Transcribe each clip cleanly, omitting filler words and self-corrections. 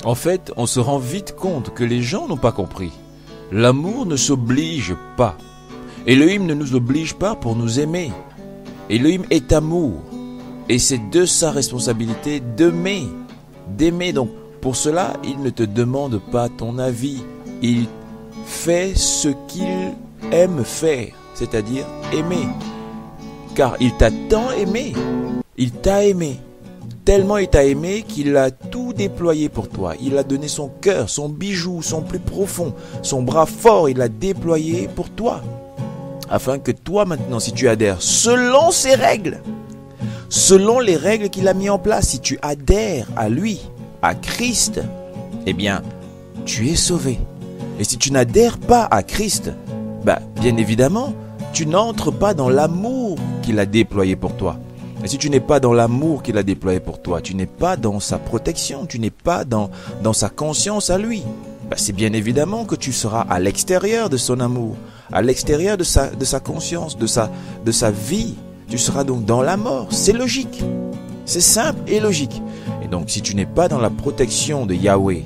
En fait, on se rend vite compte que les gens n'ont pas compris. L'amour ne s'oblige pas. Elohim ne nous oblige pas pour nous aimer. Elohim est amour. Et c'est de sa responsabilité d'aimer. D'aimer. Donc, pour cela, il ne te demande pas ton avis. Il fait ce qu'il aime faire, c'est-à-dire aimer. Car il t'a tant aimé. Il t'a aimé. Tellement il t'a aimé qu'il a tout déployé pour toi. Il a donné son cœur, son bijou, son plus profond, son bras fort, il l'a déployé pour toi. Afin que toi maintenant, si tu adhères selon ses règles, selon les règles qu'il a mis en place, si tu adhères à lui, à Christ, eh bien, tu es sauvé. Et si tu n'adhères pas à Christ, bien évidemment, tu n'entres pas dans l'amour qu'il a déployé pour toi. Et si tu n'es pas dans l'amour qu'il a déployé pour toi, tu n'es pas dans sa protection, tu n'es pas dans sa conscience à lui, c'est bien évidemment que tu seras à l'extérieur de son amour, à l'extérieur de sa conscience, de sa vie. Tu seras donc dans la mort. C'est logique. C'est simple et logique. Et donc, si tu n'es pas dans la protection de Yahweh,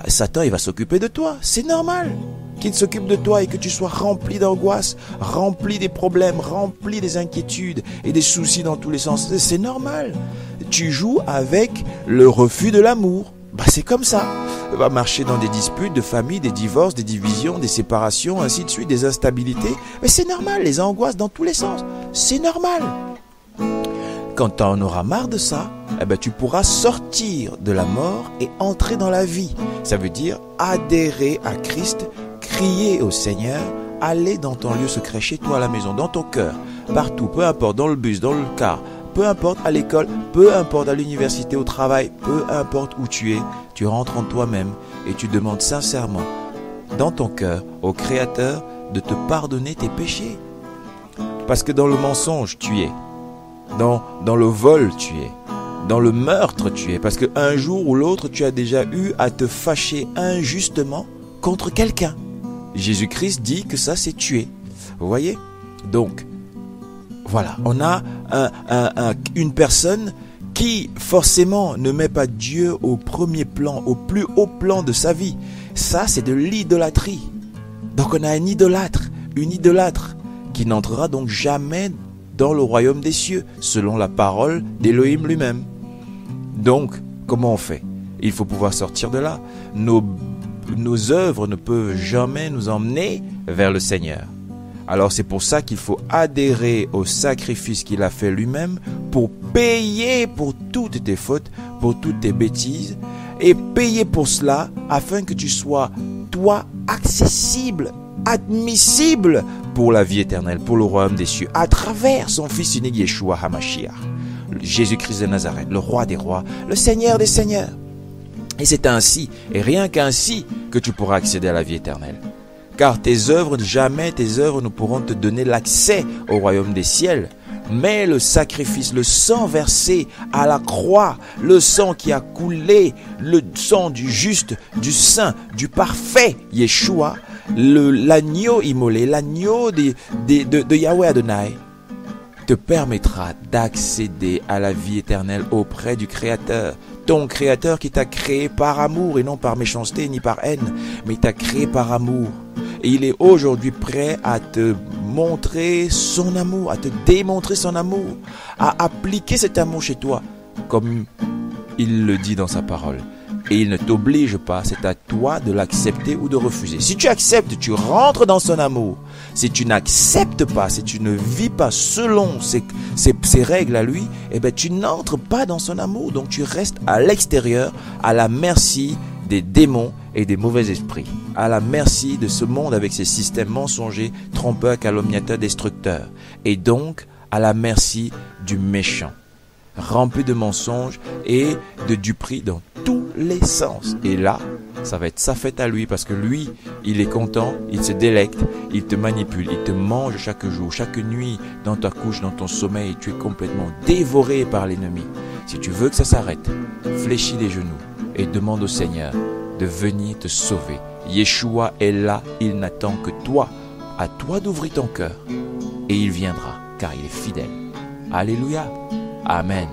Satan, il va s'occuper de toi. C'est normal qu'il s'occupe de toi et que tu sois rempli d'angoisse, rempli des problèmes, rempli des inquiétudes et des soucis dans tous les sens. C'est normal. Tu joues avec le refus de l'amour. C'est comme ça. Tu vas marcher dans des disputes de famille, des divorces, des divisions, des séparations, ainsi de suite, des instabilités. Mais c'est normal, les angoisses dans tous les sens. C'est normal. Quand tu en auras marre de ça, tu pourras sortir de la mort et entrer dans la vie. Ça veut dire adhérer à Christ, crier au Seigneur, aller dans ton lieu secret, chez toi à la maison, dans ton cœur, partout, peu importe, dans le bus, dans le car, peu importe à l'école, peu importe à l'université, au travail, peu importe où tu es, tu rentres en toi-même et tu demandes sincèrement, dans ton cœur, au Créateur, de te pardonner tes péchés. Parce que dans le mensonge, tu es. Dans le vol, tu es. Dans le meurtre, tu es. Parce qu'un jour ou l'autre, tu as déjà eu à te fâcher injustement contre quelqu'un. Jésus-Christ dit que ça, c'est tuer. Vous voyez? Donc, voilà. On a une personne qui, forcément, ne met pas Dieu au premier plan, au plus haut plan de sa vie. Ça, c'est de l'idolâtrie. Donc, on a un idolâtre, une idolâtre, qui n'entrera donc jamais dans le royaume des cieux, selon la parole d'Elohim lui-même. Donc, comment on fait? Il faut pouvoir sortir de là. Nos œuvres ne peuvent jamais nous emmener vers le Seigneur. Alors c'est pour ça qu'il faut adhérer au sacrifice qu'il a fait lui-même pour payer pour toutes tes fautes, pour toutes tes bêtises, et payer pour cela afin que tu sois, toi, accessible, admissible pour la vie éternelle, pour le royaume des cieux, à travers son Fils unique Yeshua HaMashiach, Jésus-Christ de Nazareth, le roi des rois, le Seigneur des seigneurs. Et c'est ainsi, et rien qu'ainsi, que tu pourras accéder à la vie éternelle. Car tes œuvres, jamais tes œuvres ne pourront te donner l'accès au royaume des ciels. Mais le sacrifice, le sang versé à la croix, le sang qui a coulé, le sang du juste, du saint, du parfait Yeshua, l'agneau immolé, l'agneau de Yahweh Adonai, te permettra d'accéder à la vie éternelle auprès du Créateur. Ton Créateur qui t'a créé par amour et non par méchanceté ni par haine, mais il t'a créé par amour. Et il est aujourd'hui prêt à te montrer son amour, à te démontrer son amour, à appliquer cet amour chez toi, comme il le dit dans sa parole. Et il ne t'oblige pas, c'est à toi de l'accepter ou de refuser. Si tu acceptes, tu rentres dans son amour. Si tu n'acceptes pas, si tu ne vis pas selon ses règles à lui, tu n'entres pas dans son amour. Donc tu restes à l'extérieur, à la merci des démons et des mauvais esprits. À la merci de ce monde avec ses systèmes mensongers, trompeurs, calomniateurs, destructeurs. Et donc à la merci du méchant, rempli de mensonges et de duperies dans tous les sens. Et là, ça va être sa fête à lui, parce que lui, il est content, il se délecte, il te manipule, il te mange chaque jour, chaque nuit, dans ta couche, dans ton sommeil, tu es complètement dévoré par l'ennemi. Si tu veux que ça s'arrête, fléchis les genoux et demande au Seigneur de venir te sauver. Yeshua est là, il n'attend que toi. À toi d'ouvrir ton cœur et il viendra, car il est fidèle. Alléluia. Amen.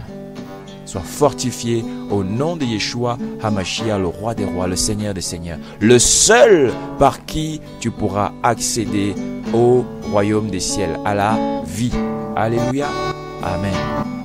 Sois fortifié au nom de Yeshua HaMashiach, le roi des rois, le Seigneur des seigneurs, le seul par qui tu pourras accéder au royaume des ciels, à la vie. Alléluia. Amen.